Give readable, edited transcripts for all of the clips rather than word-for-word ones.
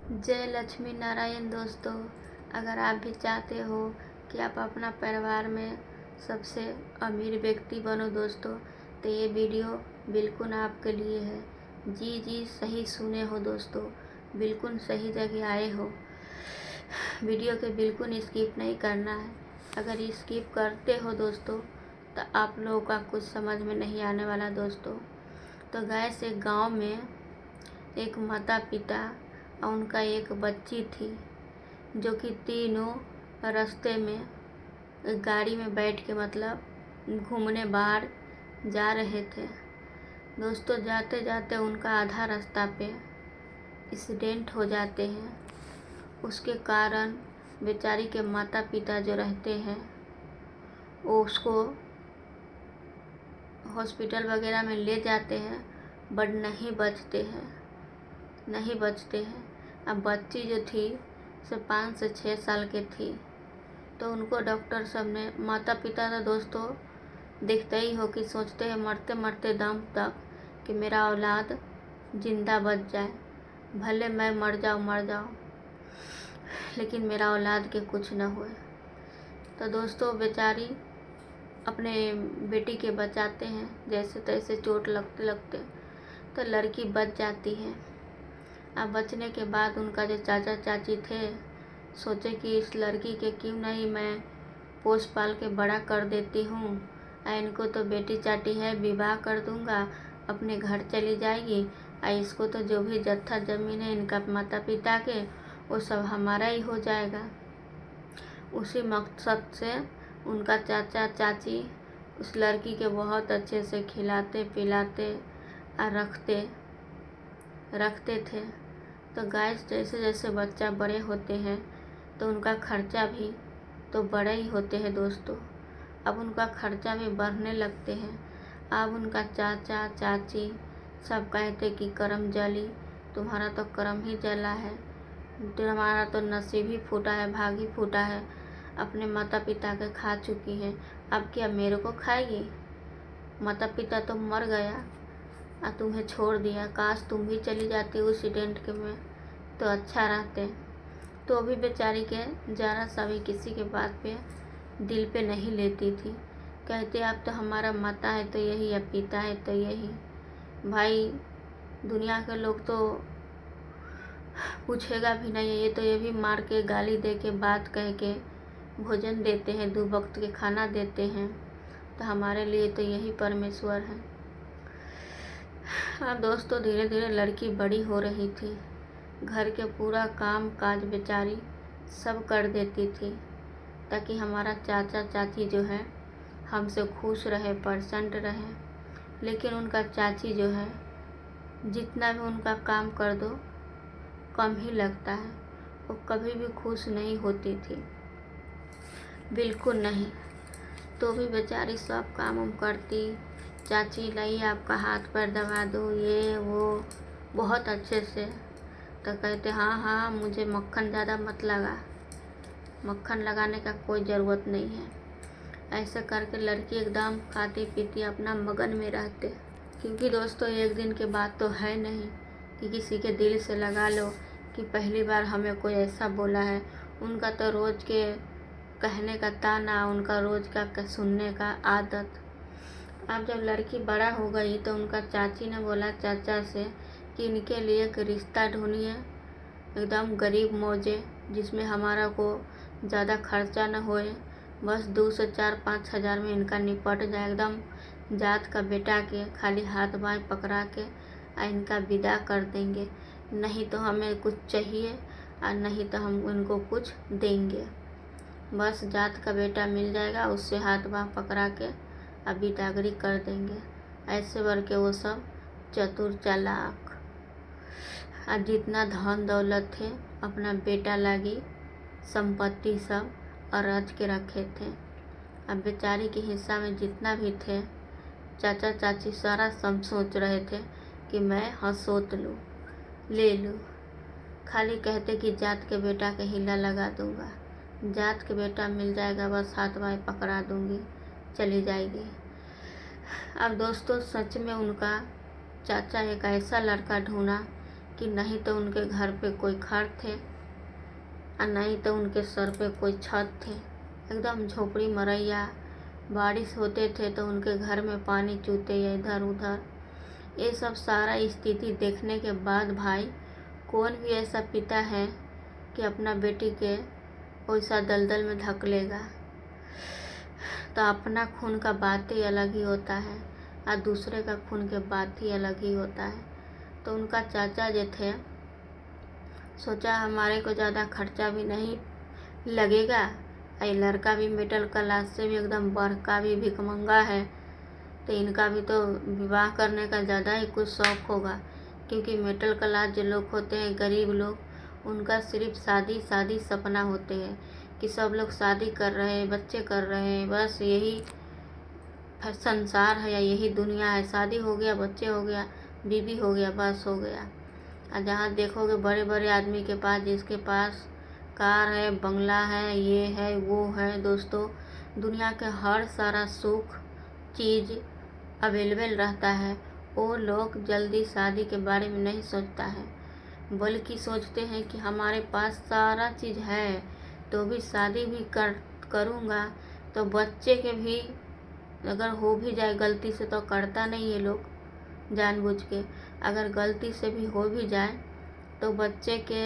जय लक्ष्मी नारायण दोस्तों। अगर आप भी चाहते हो कि आप अपना परिवार में सबसे अमीर व्यक्ति बनो दोस्तों, तो ये वीडियो बिल्कुल आपके लिए है। जी जी, सही सुने हो दोस्तों, बिल्कुल सही जगह आए हो। वीडियो के बिल्कुल स्किप नहीं करना है। अगर स्किप करते हो दोस्तों तो आप लोगों का कुछ समझ में नहीं आने वाला दोस्तों। तो गैस एक गांव में एक माता पिता और उनका एक बच्ची थी, जो कि तीनों रास्ते में गाड़ी में बैठ के मतलब घूमने बाहर जा रहे थे दोस्तों। जाते जाते उनका आधा रास्ता पे एक्सीडेंट हो जाते हैं। उसके कारण बेचारी के माता पिता जो रहते हैं वो उसको हॉस्पिटल वगैरह में ले जाते हैं, बट नहीं बचते हैं। अब बच्ची जो थी से 5 से 6 साल की थी, तो उनको डॉक्टर सब ने, माता पिता तो दोस्तों देखते ही हो कि सोचते हैं मरते मरते दम तक कि मेरा औलाद जिंदा बच जाए, भले मैं मर जाऊँ लेकिन मेरा औलाद के कुछ न होए। तो दोस्तों बेचारी अपने बेटी के बचाते हैं, जैसे तैसे चोट लगते लगते तो लड़की बच जाती है। अब बचने के बाद उनका जो चाचा चाची थे, सोचे कि इस लड़की के क्यों नहीं मैं पोस पाल के बड़ा कर देती हूँ। इनको तो बेटी चाटी है, विवाह कर दूँगा, अपने घर चली जाएगी। इसको तो जो भी जत्था जमीन है इनका माता पिता के, वो सब हमारा ही हो जाएगा। उसी मकसद से उनका चाचा चाची उस लड़की के बहुत अच्छे से खिलाते पिलाते और रखते थे। तो गैस जैसे जैसे बच्चा बड़े होते हैं तो उनका खर्चा भी तो बड़े ही होते हैं दोस्तों। अब उनका खर्चा भी बढ़ने लगते हैं। अब उनका चाचा चाची सब कहते कि करम जली, तुम्हारा तो करम ही जला है, तुम्हारा तो नसीब ही फूटा है, भाग ही फूटा है। अपने माता पिता के खा चुकी है, अब क्या मेरे को खाएगी? माता पिता तो मर गया और तुम्हें छोड़ दिया। काश तुम भी चली जाती उस एक्सीडेंट के में तो अच्छा रहते। तो भी बेचारी के ज़रा सा भी किसी के बात पे दिल पे नहीं लेती थी। कहते अब तो हमारा माता है तो यही, अब पिता है तो यही। भाई दुनिया के लोग तो पूछेगा भी नहीं है, ये भी मार के गाली दे के बात कह के भोजन देते हैं, 2 वक्त के खाना देते हैं। तो हमारे लिए तो यही परमेश्वर है। अब दोस्तों धीरे धीरे लड़की बड़ी हो रही थी। घर के पूरा काम काज बेचारी सब कर देती थी, ताकि हमारा चाचा चाची जो है हमसे खुश रहे, प्रसन्न रहे। लेकिन उनका चाची जो है, जितना भी उनका काम कर दो कम ही लगता है। वो कभी भी खुश नहीं होती थी, बिल्कुल नहीं। तो भी बेचारी सब काम हम करती। चाची लाई आपका हाथ पैर दबा दो, ये वो, बहुत अच्छे से। तो कहते हाँ हाँ, मुझे मक्खन ज़्यादा मत लगा, मक्खन लगाने का कोई ज़रूरत नहीं है। ऐसे करके लड़की एकदम खाती पीती अपना मगन में रहते। क्योंकि दोस्तों एक दिन के बाद तो है नहीं कि किसी के दिल से लगा लो कि पहली बार हमें कोई ऐसा बोला है। उनका तो रोज़ के कहने का ताना, उनका रोज़ का सुनने का आदत। अब जब लड़की बड़ा हो गई तो उनका चाची ने बोला चाचा से कि इनके लिए एक रिश्ता ढूंढिए, एकदम गरीब मौजे, जिसमें हमारा को ज़्यादा खर्चा न होए, बस 2 से 4-5 हज़ार में इनका निपट जाए। एकदम जात का बेटा के खाली हाथ बाएं पकड़ा के इनका विदा कर देंगे। नहीं तो हमें कुछ चाहिए और नहीं तो हम उनको कुछ देंगे। बस जात का बेटा मिल जाएगा, उससे हाथ बाएं पकड़ा के विदागरी कर देंगे। ऐसे करके वो सब चतुर चालाक और जितना धन दौलत थे अपना बेटा लागी संपत्ति सब अरज के रखे थे। अब बेचारी के हिस्सा में जितना भी थे, चाचा चाची सारा सब सोच रहे थे कि मैं हंसोत लूँ, ले लूँ। खाली कहते कि जात के बेटा के हिला लगा दूँगा, जात के बेटा मिल जाएगा, बस हाथ बाएं पकड़ा दूँगी, चली जाएगी। अब दोस्तों सच में उनका चाचा एक ऐसा लड़का ढूंढा कि नहीं तो उनके घर पे कोई घर थे और नहीं तो उनके सर पे कोई छत थे। एकदम झोपड़ी मरैया। बारिश होते थे तो उनके घर में पानी चूते या इधर उधर। ये सब सारा स्थिति देखने के बाद भाई कौन भी ऐसा पिता है कि अपना बेटी के वैसा दलदल में धकेलेगा। तो अपना खून का बात ही अलग ही होता है और दूसरे का खून के बात ही अलग ही होता है। तो उनका चाचा जो थे सोचा हमारे को ज़्यादा खर्चा भी नहीं लगेगा, ये लड़का भी मिडिल क्लास से भी एकदम बड़का भी भिखमंगा है, तो इनका भी तो विवाह करने का ज़्यादा ही कुछ शौक़ होगा। क्योंकि मिडिल क्लास जो लोग होते हैं, गरीब लोग, उनका सिर्फ शादी शादी सपना होते हैं कि सब लोग शादी कर रहे हैं, बच्चे कर रहे हैं, बस यही संसार है या यही दुनिया है। शादी हो गया, बच्चे हो गया, बीवी हो गया, बस हो गया। और जहाँ देखोगे बड़े बड़े आदमी के पास, जिसके पास कार है, बंगला है, ये है वो है, दोस्तों दुनिया के हर सारा सुख चीज़ अवेलेबल रहता है, वो लोग जल्दी शादी के बारे में नहीं सोचता है, बल्कि सोचते हैं कि हमारे पास सारा चीज़ है तो भी शादी भी करूँगा तो बच्चे के भी अगर हो भी जाए गलती से, तो करता नहीं ये लोग जानबूझ के, अगर गलती से भी हो भी जाए तो बच्चे के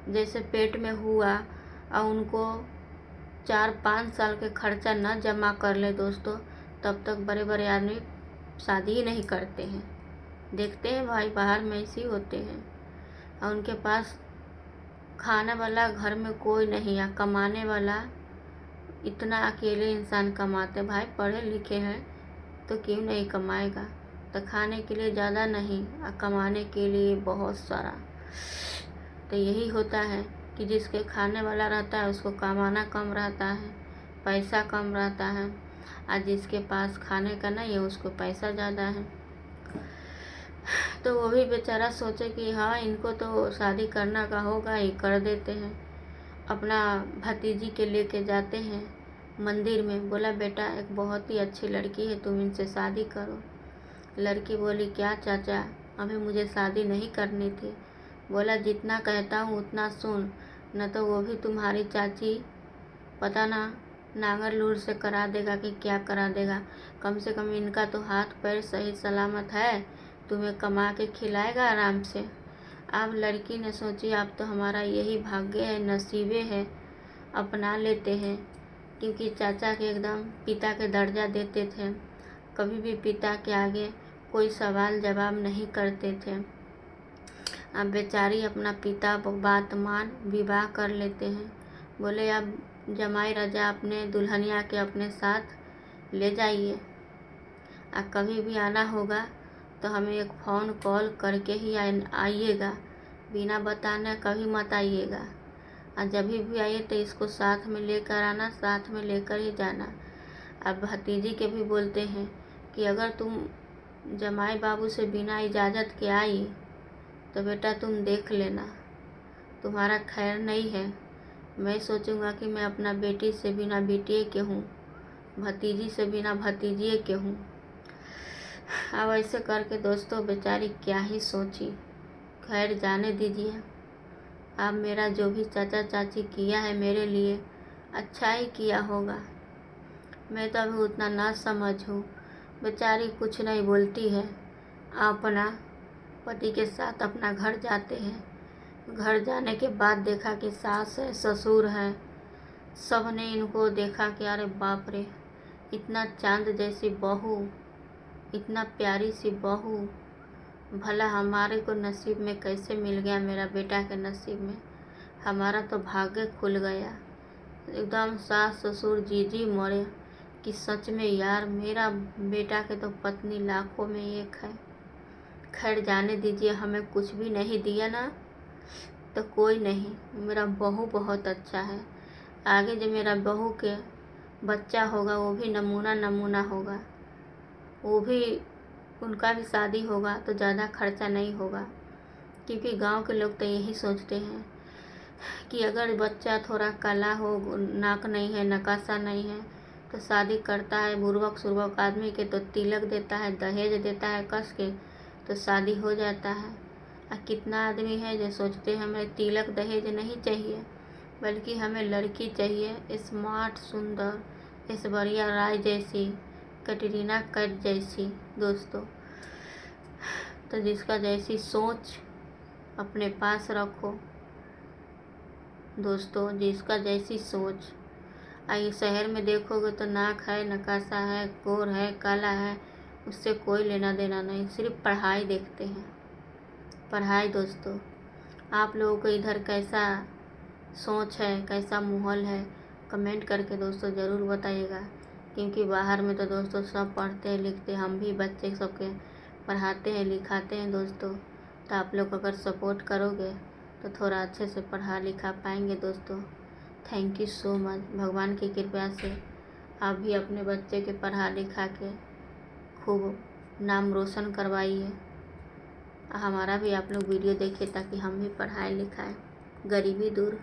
जैसे पेट में हुआ और उनको 4-5 साल के खर्चा न जमा कर ले दोस्तों, तब तक बड़े बड़े आदमी शादी ही नहीं करते हैं। देखते हैं भाई बाहर में ऐसे ही होते हैं और उनके पास खाने वाला घर में कोई नहीं है, कमाने वाला इतना अकेले इंसान कमाते। भाई पढ़े लिखे हैं तो क्यों नहीं कमाएगा, तो खाने के लिए ज़्यादा नहीं और कमाने के लिए बहुत सारा। तो यही होता है कि जिसके खाने वाला रहता है उसको कमाना कम रहता है, पैसा कम रहता है, और जिसके पास खाने का नहीं है उसको पैसा ज़्यादा है। तो वो भी बेचारा सोचे कि हाँ इनको तो शादी करना का होगा ही, कर देते हैं। अपना भतीजी के लेके जाते हैं मंदिर में, बोला बेटा एक बहुत ही अच्छी लड़की है, तुम इनसे शादी करो। लड़की बोली क्या चाचा, अभी मुझे शादी नहीं करनी थी। बोला जितना कहता हूँ उतना सुन, न तो वो भी तुम्हारी चाची पता ना नांगर लूर से करा देगा कि क्या करा देगा। कम से कम इनका तो हाथ पैर सही सलामत है, तुम्हें कमा के खिलाएगा आराम से। अब लड़की ने सोची अब तो हमारा यही भाग्य है, नसीबे है, अपना लेते हैं। क्योंकि चाचा के एकदम पिता के दर्जा देते थे, कभी भी पिता के आगे कोई सवाल जवाब नहीं करते थे। अब बेचारी अपना पिता बात मान विवाह कर लेते हैं। बोले अब जमाई राजा अपने दुल्हनिया के अपने साथ ले जाइए, और कभी भी आना होगा तो हमें एक फ़ोन कॉल करके ही आइएगा, बिना बताने कभी मत आइएगा। और जब भी आइए तो इसको साथ में लेकर आना, साथ में लेकर ही जाना। अब भतीजी के भी बोलते हैं कि अगर तुम जमाई बाबू से बिना इजाज़त के आई तो बेटा तुम देख लेना, तुम्हारा खैर नहीं है। मैं सोचूंगा कि मैं अपना बेटी से बिना बेटिए के हूँ, भतीजी से बिना भतीजिए के हूँ। अब ऐसे करके दोस्तों बेचारी क्या ही सोची, खैर जाने दीजिए। अब मेरा जो भी चाचा चाची किया है मेरे लिए अच्छा ही किया होगा, मैं तो अभी उतना ना समझ हूँ। बेचारी कुछ नहीं बोलती है, अपना पति के साथ अपना घर जाते हैं। घर जाने के बाद देखा कि सास है, ससुर है, सब ने इनको देखा कि अरे बाप रे, इतना चांद जैसी बहू, इतना प्यारी सी बहू, भला हमारे को नसीब में कैसे मिल गया, मेरा बेटा के नसीब में, हमारा तो भाग्य खुल गया। एकदम सास ससुर जीजी मरे कि सच में यार मेरा बेटा के तो पत्नी लाखों में एक है। खैर जाने दीजिए, हमें कुछ भी नहीं दिया ना तो कोई नहीं, मेरा बहू बहुत अच्छा है। आगे जो मेरा बहू के बच्चा होगा वो भी नमूना नमूना होगा, वो भी उनका भी शादी होगा तो ज़्यादा खर्चा नहीं होगा। क्योंकि गांव के लोग तो यही सोचते हैं कि अगर बच्चा थोड़ा काला हो, नाक नहीं है, नकासा नहीं है, तो शादी करता है बुर्बक सुर्बक आदमी के तो तिलक देता है, दहेज देता है कस के, तो शादी हो जाता है। कितना आदमी है जो सोचते हैं हमें तिलक दहेज नहीं चाहिए, बल्कि हमें लड़की चाहिए स्मार्ट, सुंदर, ऐश्वर्या राय जैसी, कैटरीना कैफ जैसी दोस्तों। तो जिसका जैसी सोच अपने पास रखो दोस्तों, जिसका जैसी सोच। आई शहर में देखोगे तो नाक है, नकाशा है, गोर है, काला है, उससे कोई लेना देना नहीं, सिर्फ पढ़ाई देखते हैं। पढ़ाई दोस्तों, आप लोगों को इधर कैसा सोच है, कैसा माहौल है, कमेंट करके दोस्तों ज़रूर बताइएगा। क्योंकि बाहर में तो दोस्तों सब पढ़ते हैं लिखते हैं, हम भी बच्चे सबके पढ़ाते हैं लिखाते हैं दोस्तों। तो आप लोग अगर सपोर्ट करोगे तो थोड़ा अच्छे से पढ़ा लिखा पाएंगे दोस्तों। Thank you so much. भगवान की कृपा से आप भी अपने बच्चे के पढ़ा लिखा के खूब नाम रोशन करवाइए। हमारा भी आप लोग वीडियो देखिए ताकि हम भी पढ़ाएं लिखाएं, गरीबी दूर